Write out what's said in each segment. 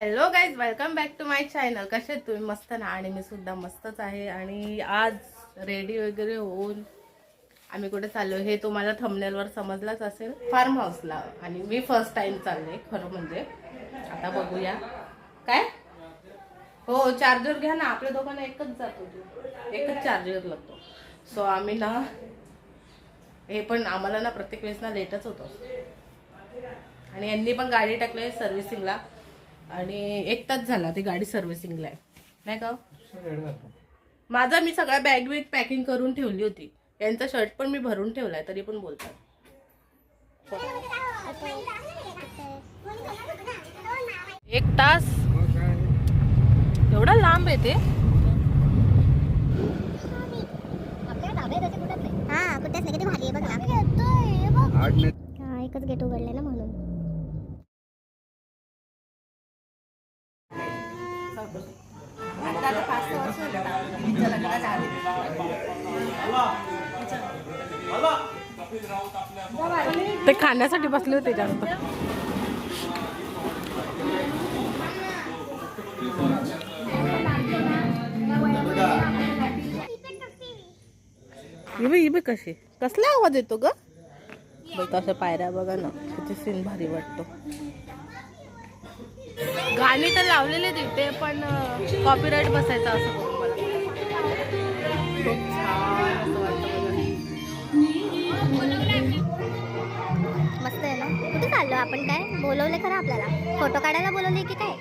Hello guys, welcome back to my channel. कसे तुम्ही? मस्त ना. आणि मी सुद्धा मस्तच आहे. आणि आज रेडी वगैरे होऊन आम्ही कुठे चाललो हे तुम्हाला थंबनेलवर समजलंच असेल, फार्म हाऊसला. आणि मी फर्स्ट टाइम चालले खरं म्हणजे. आता बघूया काय. हो, चार्जर घ्या ना, आपल्या दोघांना एकच जातो, एकच चार्जर लागतो. सो आम्ही ना हे पण आम्हाला ना प्रत्येक वेळेस ना लेटच होतो. आणि यांनी पण गाडी टाकली सर्व्हिसिंगला आणि 1 तास झाला ती गाडी सर्व्हिसिंगला आहे, नाही का? माझा मी सगळ्या बॅग विग पॅकिंग करून ठेवली होती. यांचा शर्ट पण मी भरून ठेवलाय, तरी पण बोलतात. 1 तास एवढा लांब आहे ते. एकच गेट उघडले ना म्हणून. ते खाण्यासाठी बसले होते जास्त. इबे कशी कसला आवाज येतो ग? बघ अशा पायऱ्या बघा ना, किती सीन भारी वाटतो. गाणी तर लावलेले तिथे, पण कॉपीराईट बसायचं असं बघून मला खूप छान असं वाटतं. मस्त आहे ना. कुठे चाललो आपण? काय बोलवले खरं आपल्याला? फोटो काढायला बोलवले की काय?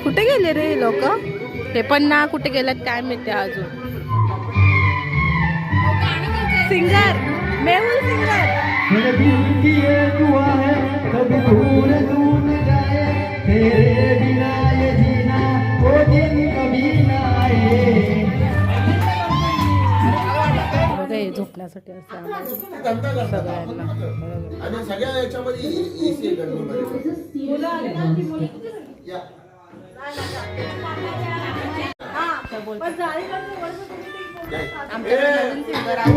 कुठे गेले रे लोक? हे पण ना कुठे गेलेत काय माहिती. अजून सिंगर मेहुल सिंगर. झोपण्यासाठी असं सगळ्यांना. आणि सगळ्या याच्यामध्ये एसी आमच्याकडे नवीन सिंगर आहे.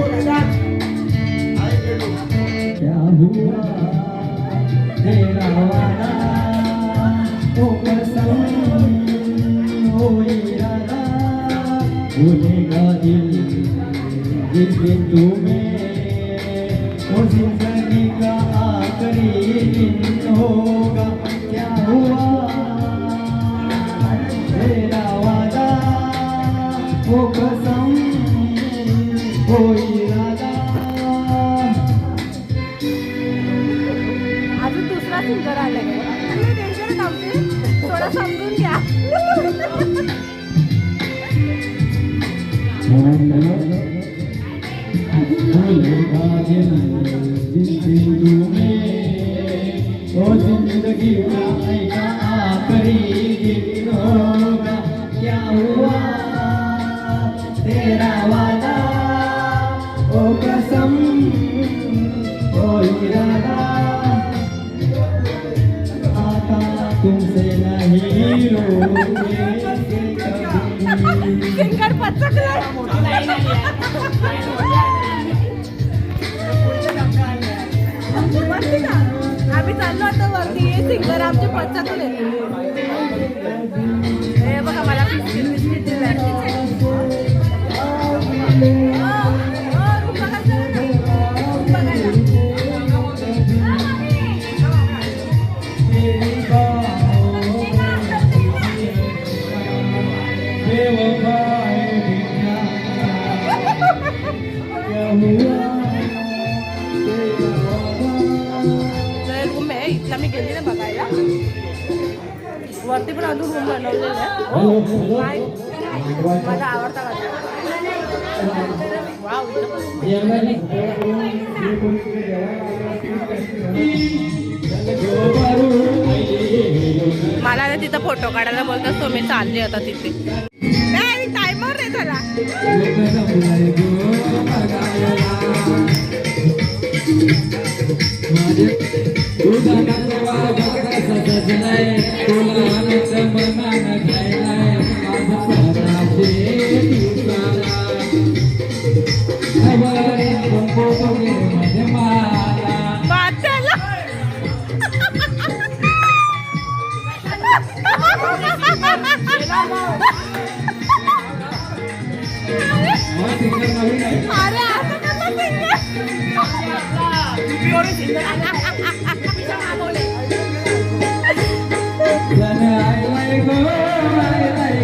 जिंदगी का आखिरी दिन होगा, क्या हुआ तेरा वादा, वो कसम, वो इरादा. अजून दुसरा सिंगर आलाय. थोडं समजून घ्या. जिंदगी का आखिरी दिन होगा, क्या हुआ तेरा वादा, ओ कसम, ओ इरादा. आता तुमसे नहीं रोगे सिंगर पचकला. आम्ही चाललो आता वरती. सिंगर आमचे पचकले. हे बघा मला बिस्किट बिस्किट दिलंय. रूम आहे इथला, मी गेली ना बघायला. वरती पण अजून रूम बनवलेला आहे. माझा आवडता गाणं. वाव. मला ना तिथं फोटो काढायला बोलतात, तो मी चालली आता तिथे. नाही, टायमर नाही झाला. Hãy subscribe cho kênh Ghiền Mì Gõ để không bỏ lỡ những video hấp dẫn. जन आयलाय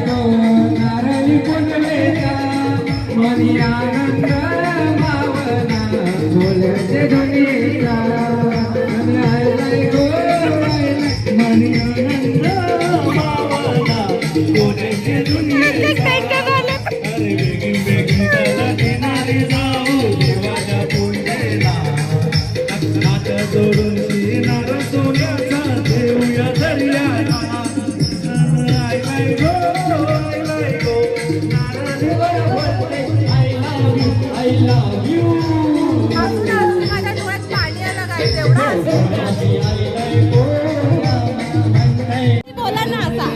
गो नारळी पुंडलेचा मनी आनंद मावना बोलते दुनिया जन आयलाय गो मनी आनंद मावना बोलते दुनिया अरे बेगिन बेगिन त्याला किनारी जाऊ देवाच्या पुंडेला नात जोडून शिरणार सोन्याचा देऊया दर्याला I love you माझ्या डोळ्यात पाणी आलं काय तेवढं बोला ना असा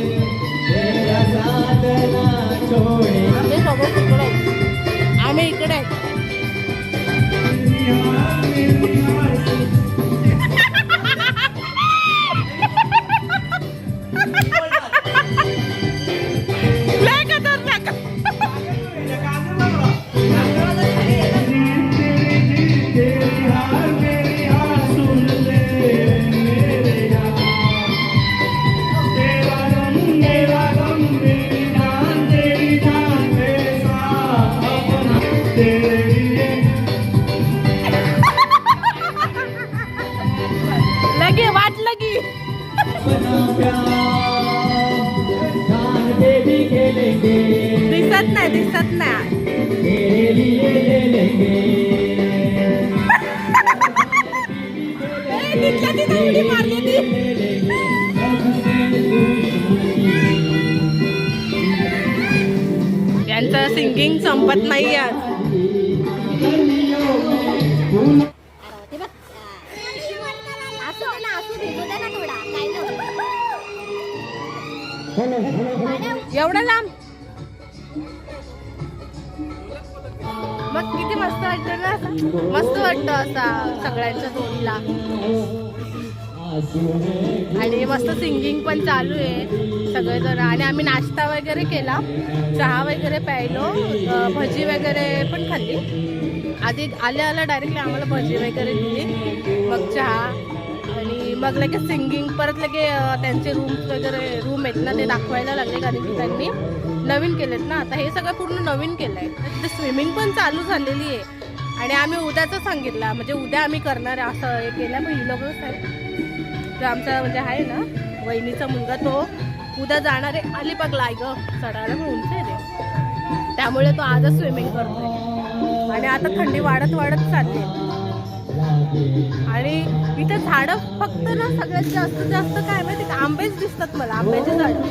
आम्ही सगळं इकडे आम्ही इकडे लगे वाट लगी दिसत नाही दिसत नाही यांचं सिंगिंग संपत नाही आज एवढं लांब मग किती मस्त वाटतं ना असं मस्त वाटतं असा सगळ्यांच्या जोडीला आणि मस्त सिंगिंग पण चालू आहे सगळेजण आणि आम्ही नाश्ता वगैरे केला चहा वगैरे प्यायलो भजी वगैरे पण खाल्ली आधी आल्या डायरेक्टली आम्हाला भजी वगैरे दिली मग चहा आणि मग लगेच सिंगिंग परत लगे त्यांचे रूम्स वगैरे रूम आहेत ना ते दाखवायला लागले कारण की त्यांनी नवीन केलेत ना आता हे सगळं पूर्ण नवीन केलं आहे तिथे स्विमिंग पण चालू झालेली आहे आणि आम्ही उद्याचं सांगितलं म्हणजे उद्या आम्ही करणार आहे असं हे केलं मग ही लोकच आहे जो आमचा म्हणजे आहे ना वहिनीचा मुलगा तो उद्या जाणार आहे अलिबागला ग चढायला पण उंच आहे ते त्यामुळे तो आजच स्विमिंग करतोय आणि आता थंडी वाढत वाढत चालली आणि इथे झाडं फक्त ना सगळ्यात जास्त काय माहिती का आंबेच दिसतात मला आंब्याचे झाडं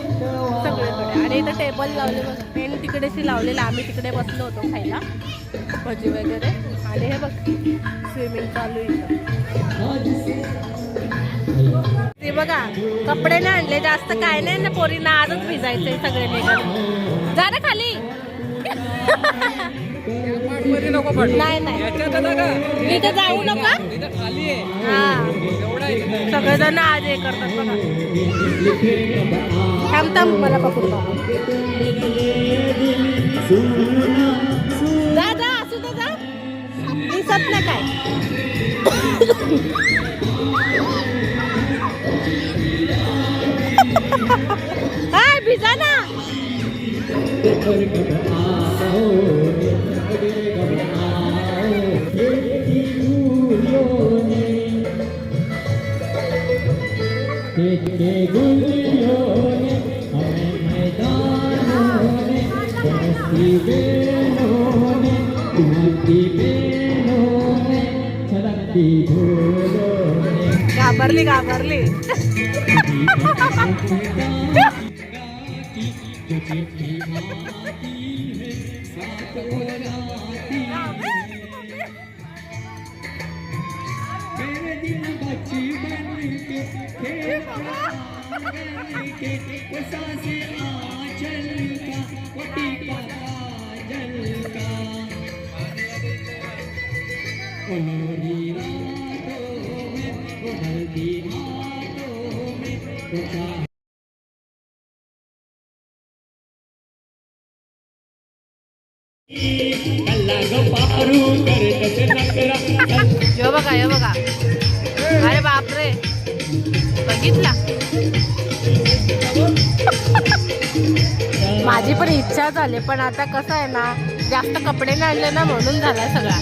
सगळीकडे आणि इथं टेबल लावले पेन तिकडेशी लावलेलं आम्ही तिकडे बसलो होतो खायला भजी वगैरे आणि हे बघ स्विमिंग चालू इथं ते बघा कपडे नाही आणले जास्त काय नाही ना पोरींना आजच भिजायचंय सगळे निघाले जा ना खाली नाही नाही इथं जाऊ नका हा सगळेजण आज हे करतात बघा थांब थांब मला पकडतो जा जा असू दे जा दिसत ना काय हाय भिजा ना घाबरली घाबरली कल्ला यो बघा यो बघा, अरे बापरे, बघितला. माझी पण इच्छा झाली, पण आता कसं आहे ना, जास्त कपडे नाही आणले ना, म्हणून झालाय सगळा.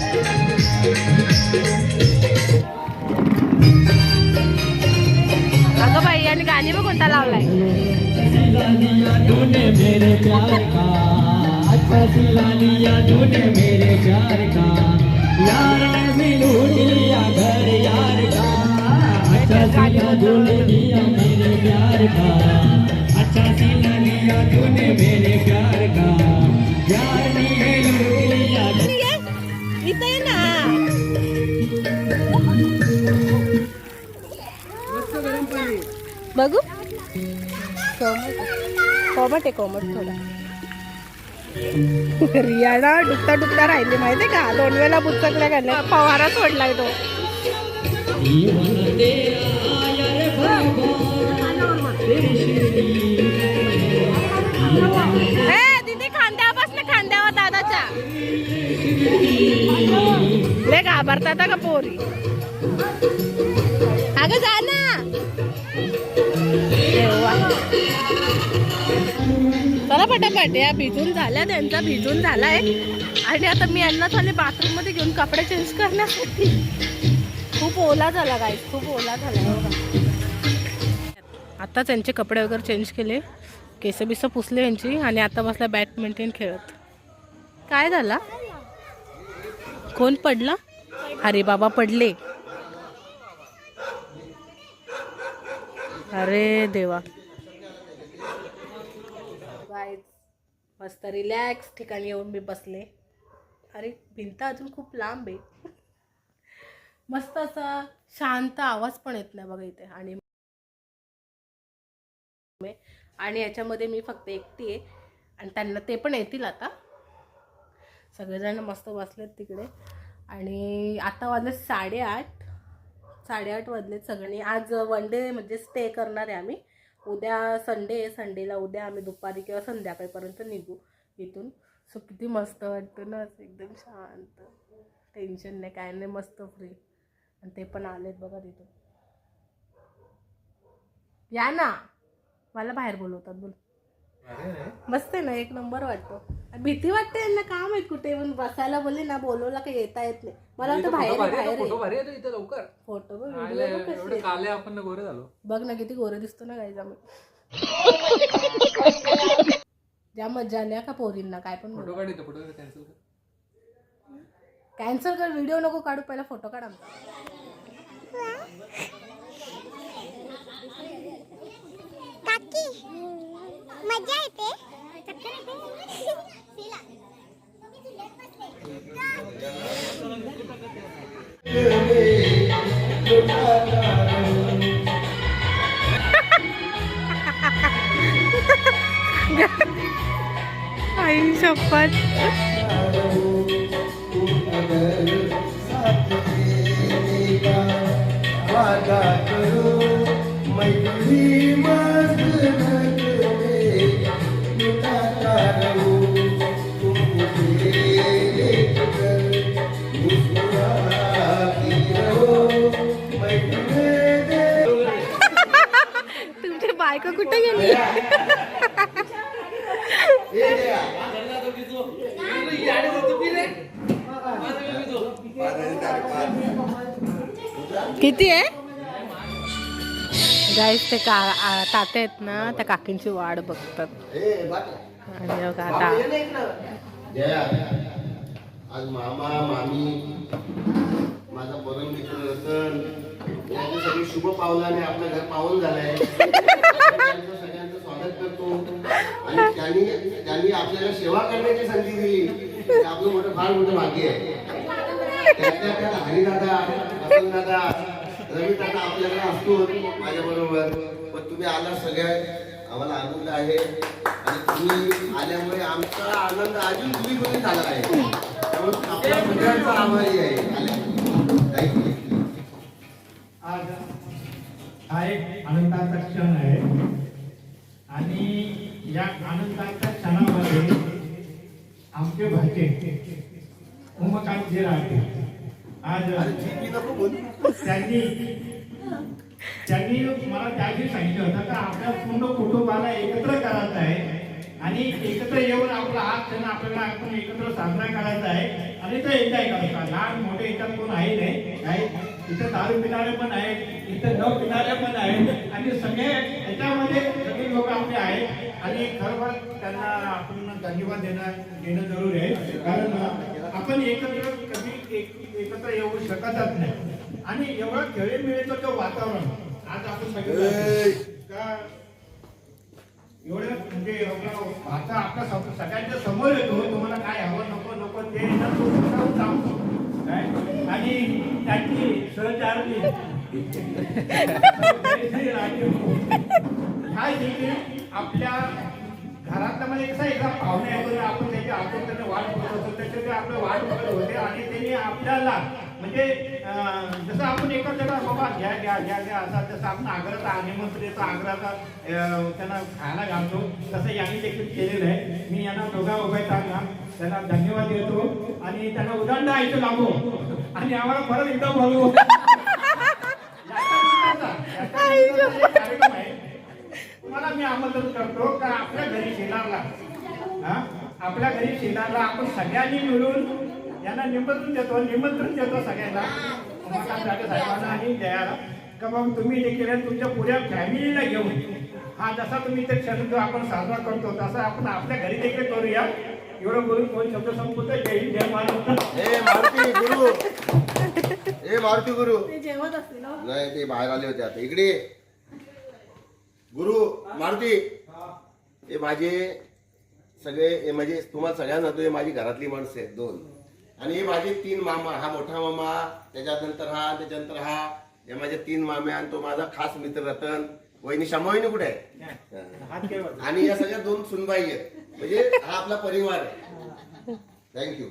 अगं बाई, आणि गाणी बघ कोणता लावलाय. इथे ये ना. बघू कोमट आहे, कोमट थोडा. रियाला डुकता डुकता राहिली माहितीये का, 2 वेळा बुचकल्या घालल्या, फवारा सोडलाय तो. दीदी खांद्यापासून खांद्यावर दादाच्या लय घाबरतात का पोरी. अगं जा ना. चला पटापट, या भिजून झाल्या, त्यांचा भिजून झालाय. आणि आता मी यांना चालले बाथरूम मध्ये घेऊन कपडे चेंज करण्यासाठी. खूप ओला झाला गाईस, खूप ओला झाला. आता त्यांचे कपडे वगैरे चेंज केले, केस बिस पुसले यांची, आणि आता बसला बॅडमिंटन खेळत. काय झाला, कोण पडला. अरे बाबा पडले, अरे देवा. मस्त रिलॅक्स ठिकाणी येऊन मी बसले. अरे भिंत अजून खूप लांब आहे. मस्त असा शांत आवाज पण येत नाही बघा इथे. आणि याच्यामध्ये मी फक्त एकटी आहे, आणि त्यांना ते पण येतील आता. सगळेजण मस्त बसलेत तिकडे. आणि आता वाजले 8:30 वाजलेत सगळे. आज वन डे म्हणजे स्टे करणार आहे आम्ही. उद्या संडे आहे, संडेला उद्या आम्ही दुपारी किंवा संध्याकाळपर्यंत निघू इथून. सो किती मस्त वाटतं ना, एकदम शांत, टेन्शन नाही काय नाही, मस्त फ्री. आणि ते पण आलेत बघा तिथून. या ना, मला बाहेर बोलवतात. बोल. मस्त आहे ना, एक नंबर वाटतो. भीती वाटते यांना, काम आहेत कुठे येऊन बसायला. बोलले ना, बोलवला काही येता येत नाही. मला वाटतं बाहेर फोटो बघ ना, किती गोरे दिसतो ना गाईज आम्ही. ज्या मजा नाही का पोरींना, काय पण कॅन्सल कर, व्हिडिओ नको काढू, पहिला फोटो काढ आमचा. मजा येते. आई शपथ. तुमची बायको कुठे गेली. किती आहे गाईस. ते तात्या आहेत ना, त्या काकींची वाट बघतात. आणि आता आज मामा मामी माझा परम मित्र रतन यांचे सगळे शुभ पावलाने आपलं घर पावन झालंय. सगळ्यांचं स्वागत करतो. आणि त्यांनी आपल्याला सेवा करण्याची संधी दिली, ते आपलं मोठं फार मोठं भाग्य आहे. त्यात हरिदादा, वसंतदादा, रविदादा आपल्याकडे असतो माझ्या बरोबर. पण तुम्ही आला, सगळ्या आम्हाला आनंद आहे. आणि तुम्ही आल्यामुळे आमचा आनंद अजून तुम्ही झाला आहे. त्यामुळे आपल्या सगळ्यांचा आभारी आहे. आज हा एक आनंदाचा क्षण आहे, आणि या आनंदाच्या क्षणामध्ये आमचे भाचे उमाकांत जे राहते आज अरे ठीक नको बोलू. त्यांनी मला त्या दिवशी सांगितलं होतं का आपल्या पूर्ण कुटुंबाला एकत्र करायचं आहे आणि एकत्र येऊन आपला हा सण आपल्याला आपण एकत्र साजरा करायचा आहे आणि तो एन्जॉय करायचा. लहान मोठे याच्यात कोण आहे नाही. इथं दारू पिणारे पण आहेत, इथं न पिणारे पण आहेत आणि सगळे याच्यामध्ये सगळे लोक आपले आहेत आणि खरोखर त्यांना आपण धन्यवाद देणं जरूर आहे. कारण आपण एकत्र कधी एकत्र येऊ शकतच नाही आणि एवढं खेळीमेळीचं जो वातावरण आज आपण सगळे का एवढं म्हणजे आता आपल्या सगळ्यांच्या समोर येतो. तुम्हाला काय हवं नको ते सांगतो काय आणि त्यांची सहचारणी ह्या देखील आपल्या घरातल्या मध्ये कसं एका पाहुणे येतो आपण त्याची आतुरतेने वाट बघत होतो त्याचे आपले वाट बघत होते आणि त्यांनी आपल्याला म्हणजे जसं आपण एकत्र बाबा घ्या असा जसं आपण आग्रहाचा निमंत्रणेचा आग्रहाचा त्यांना खायला घालतो तसं यांनी देखील केलेलं आहे. मी यांना दोघा सांगा त्यांना धन्यवाद देतो आणि त्यांना उदंड आयचं लागू आणि आम्हाला परत एकदा बोलवू. कार्यक्रम आहे तुम्हाला मी आमंत्रण करतो का आपल्या घरी शेलारला आपल्या घरी शेलारला आपण सगळ्यांनी मिळून यांना निमंत्रण देतो सगळ्यांना साहेबांना आणि जयाला का बाबा तुम्ही देखील तुमच्या पुऱ्या फॅमिलीला घेऊन हा जसा तुम्ही ते क्षण जो आपण साजरा करतो तसा आपण आपल्या घरी देखील करूया. एवढं बोलून कोण शब्द संपवतो. जय हिंद जय महाराष्ट्र. मारुती गुरु नाही ते बाहेर आले होते आता इकडे गुरु मारुती हे माझे सगळे म्हणजे तुम्हाला सगळ्यांना तो हे माझी घरातली माणसं आहेत 2 आणि हे माझे 3 मामा. हा मोठा मामा त्याच्यानंतर हा हे माझे 3 मामे आणि तो माझा खास मित्र रतन. वहिनी शमावहिनी कुठे आहे आणि या सगळ्या 2 सुनबाई आहेत म्हणजे हा आपला परिवार आहे. थँक्यू.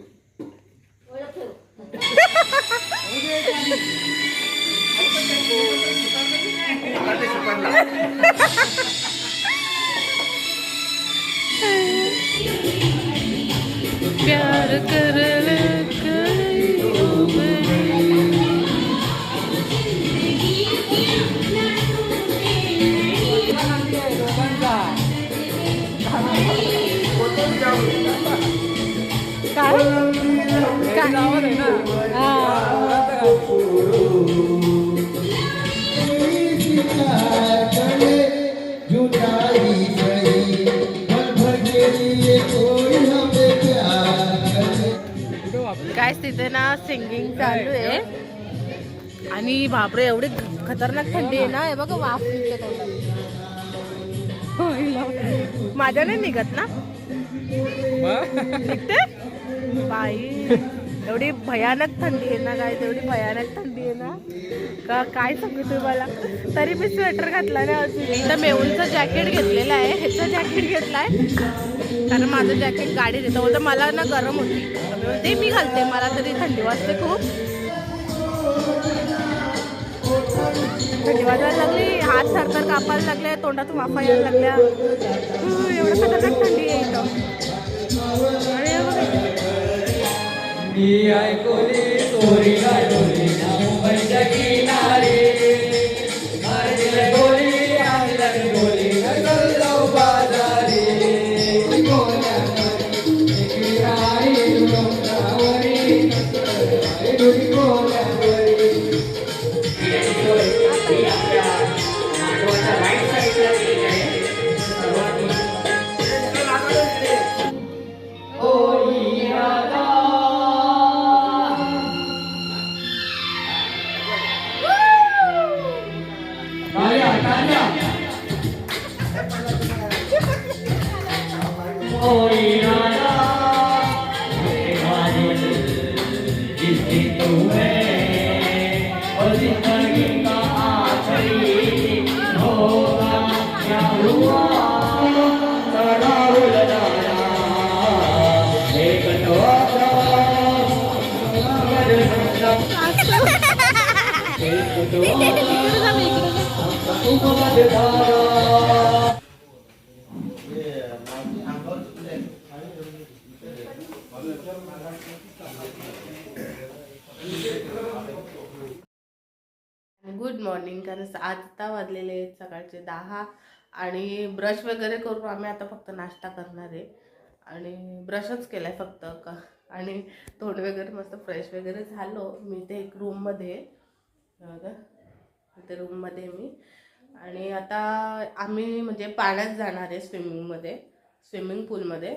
प्यार कर काय तिथे ना सिंगिंग चालू आहे आणि बापरे एवढी खतरनाक थंडी आहे ना. हे बघा वाफ माझ्या नाही निघत ना निघते बाई. एवढी भयानक थंडी आहे ना काय एवढी भयानक थंडी आहे ना का काय सांगू तुम्हाला. तरी मी स्वेटर घातला ना अजून. तर मेहूलचं जॅकेट घेतलेलं आहे ह्याचं जॅकेट घेतलाय कारण माझं जॅकेट गाडीत येतं होतं. मला ना गरम होती ते मी घालते मला तरी थंडी वाजते खूप. थंडी वाजायला लागली हात थरथर कापायला लागले तोंडातून वाफा यायला लागल्या. एवढं खतरनाक थंडी आहे इथं. मी ऐकली चोरी गायली मुंबईच्या किनारी मारली गोली आणली गोली गल्लो बाजारी गुड मॉर्निंग. कारण आता वाजलेले आहेत सकाळचे 10 आणि ब्रश वगैरे करून आम्ही आता फक्त नाश्ता करणार आहे. आणि ब्रशच केला आहे फक्त आणि तोंड वगैरे मस्त फ्रेश वगैरे झालो. मी ते एक रूममध्ये इथे रूममध्ये मी. आणि आता आम्ही म्हणजे पाण्यात जाणार आहे स्विमिंग पूलमध्ये.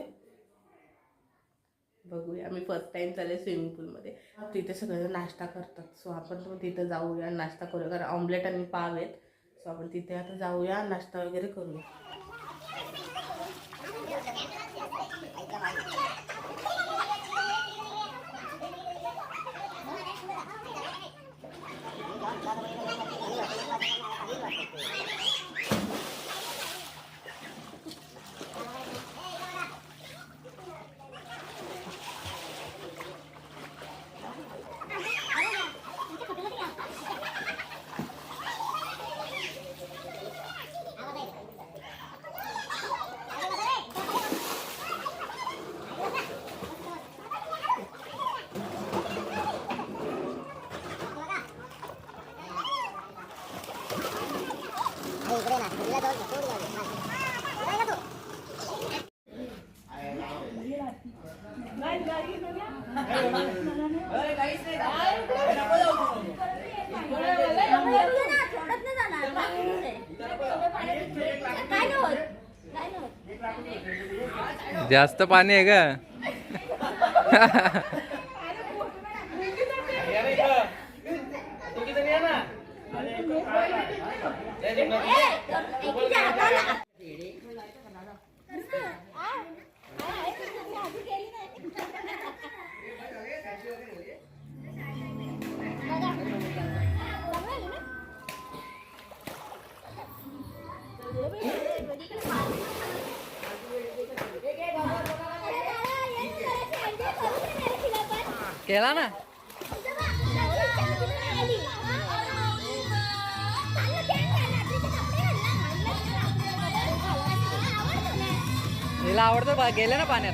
बघूया, आम्ही फर्स्ट टाइम चालले स्विमिंग पूलमध्ये. तिथे सगळे नाश्ता करतात, सो आपण तिथे जाऊया, नाश्ता करूया. कारण ऑमलेट आणि पाव आहेत, सो आपण तिथे आता जाऊया, नाश्ता वगैरे करूया. जास्त पाणी आहे का? केला ना. हिला आवडतं बा, गेले ना पाण्यात.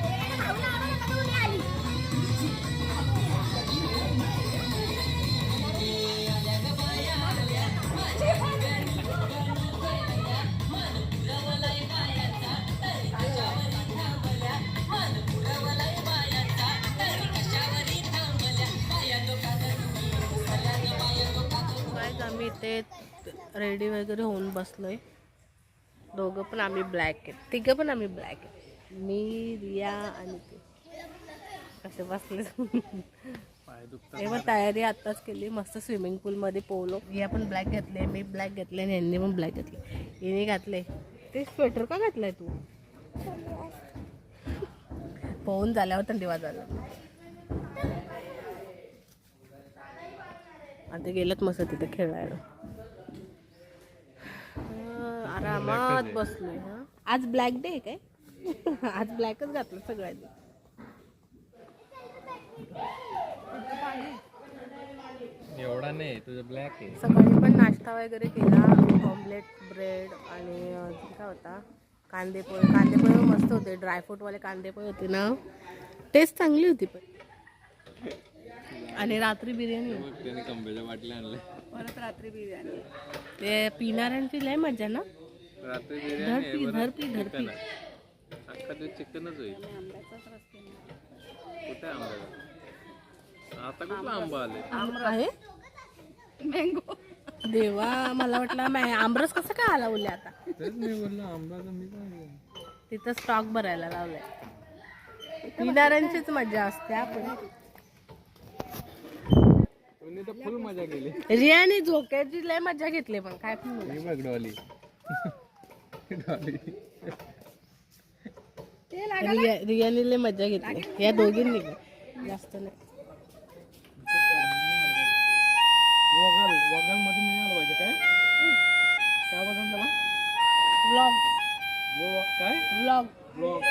आम्ही इथे रेडी वगैरे होऊन बसलोय. दोघं पण आम्ही ब्लॅक आहेत, तिघं पण आम्ही ब्लॅक आहेत. मी, रिया आणि ते कसे बसले. हे मग तयारी आत्ताच केली, मस्त स्विमिंग पूलमध्ये पोहलो. रिया पण ब्लॅक घातले, मी ब्लॅक घातले आणि यांनी पण ब्लॅक घातले. हिने घातले ते स्वेटर का घातलंय तू? पोहून झाल्यावर थंडी वाजायला. आता गेलेत मस्त तिथे खेळायला. आरामात बसलोय. आज ब्लॅक डे आहे काय? आज ब्लॅकच घातलं सगळ्यांनी. एवढा नाही, तुझं ब्लॅक आहे. सकाळी पण नाश्ता वगैरे केला, ऑमलेट, ब्रेड आणि काय होता, कांदेपोहे. कांदेपोहे मस्त होते, ड्रायफ्रूटवाले कांदेपोहे होते ना, टेस्ट चांगली होती. पण आणि रात्री बिर्याणी, त्याने कंबेच्या बाटल्या आणल्या. परत रात्री बिर्याणी. ते पिणाऱ्यांची लय मजा ना. रात्री धरपी धरपी धरपी. अख्खा दिवस चिकनच होईल. कुठे आंबा? आता कुठला आंबा आले? आंबा आहे, मँगो. देवा, मला वाटलं आमरस कसं काय आला बोलले. आता तेच मी बोललो आंबा. मी काय तिथं स्टॉक भरायला लावलाय. पिणाऱ्यांचीच मजा असते. आपण फुल मजा केली. रियाने झोक्याची लय मजा घेतली. पण काय पण डॉली रियाने लय मजा घेतली. या दोघींनी जास्त नाही. वगल मध्ये मिळालं पाहिजे. काय बघा त्याला व्लॉग. काय व्लॉग. ब्लॉग.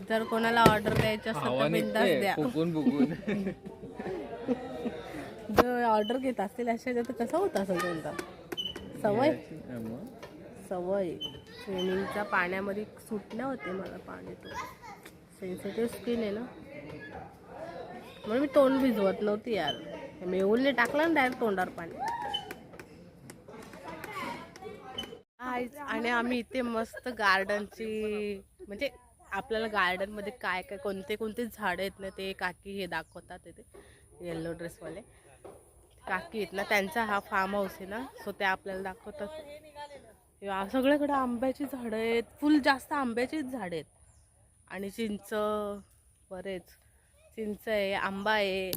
जर कोणाला ऑर्डर द्यायची असेल तर बिंदास द्या. जर ऑर्डर घेत असतील अशा तर कसं होत असेल त्यांचा. सवय हा, मग. सवय स्विमिंगच्या पाण्यामध्ये सुटण्या होते मला पाणी तो सेन्सिटिव्ह स्किन आहे ना म्हणून मी तोंड भिजवत नव्हती यार मेहुलने टाकलं ना डायरेक्ट तोंडावर पाणी आणि आम्ही इथे मस्त गार्डनची म्हणजे आपल्याला गार्डन मध्ये काय काय कोणते कोणते झाड आहेत ना ते काकी हे दाखवतात इथे येल्लो ड्रेसवाले काकी आहेत ना त्यांचा हा फार्म हाऊस आहे ना सो ते आपल्याला दाखवतात सगळ्याकडे आंब्याची झाडं आहेत फुल जास्त आंब्याचीच झाडं आहेत आणि चिंच बरेच चिंच आहे आंबा आहे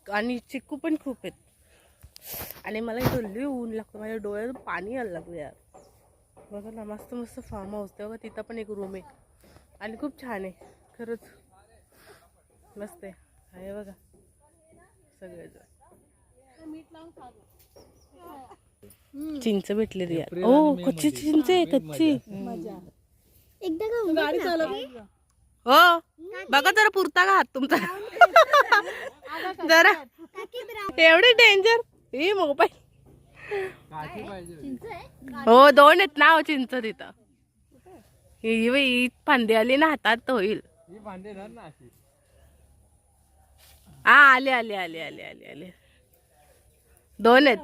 आणि चिक्कू पण खूप आहेत आणि मला इथं लई ऊन लागतं माझ्या डोळ्यात पाणी यायला लागलं यार बघा ना मस्त मस्त फार्म हाऊस तेव्हा तिथं पण एक रूम आहे आणि खूप छान आहे खरंच मस्त आहे बघा सगळेजण चिंच भेटली रे यार ओ कच्ची चिंच आहे कच्ची एकदा गाडी हो बघा जरा पुरता का हात तुमचा जरा एवढे डेंजर ही मोबाईल हो 2 आहेत ना चिंच तिथं ही फांदी आली ना हातात तर होईल हा आले आले आले आले आले आले 2 आहेत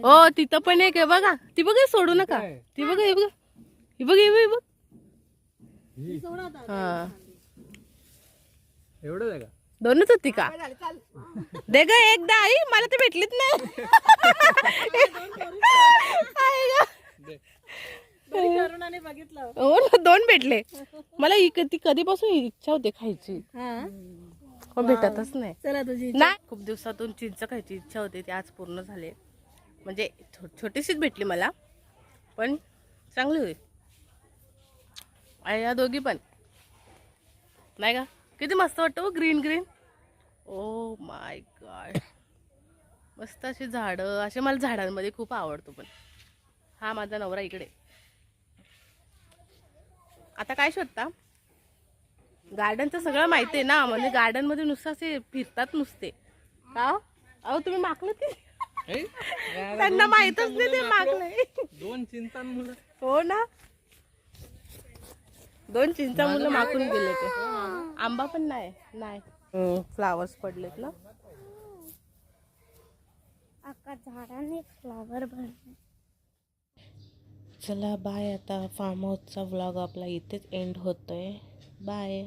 हो तिथं पण एक आहे बघा ती बघा सोडू नका ती बघा ही बघा ही बघ ही बघ हा एवढंच आहे का 2च होती का दे ग एकदा आई मला तर भेटलीच नाही आई ग. हो ना 2 भेटले मला ती कधीपासून इच्छा होते खायची पण भेटतच नाही नाही खूप दिवसातून चिंच खायची इच्छा होती ती आज पूर्ण झाली म्हणजे छोटीशीच भेटली मला पण चांगली होती आणि या दोघी पण नाही का किती मस्त वाटतं green green oh my God मस्त अशी झाडं असे मला झाडांमध्ये खूप आवडतो पण हा माझा नवरा इकडे आता काय शोधता गार्डनचं सगळं माहिती आहे ना म्हणजे गार्डन मध्ये नुसतं असे फिरतात नुसते का अहो तुम्ही मागलं ते त्यांना माहितच नाही ते मागलंय 2 चिंतान मुलं हो ना 2 चिंचा मुलं मागून गेले ते आंबा पण नाही फ्लावर्स पडलेत ना आका झाडाने फ्लॉवर भरले चला बाय आता फार्म हाऊसचा व्लॉग आपला इथेच एंड होतोय बाय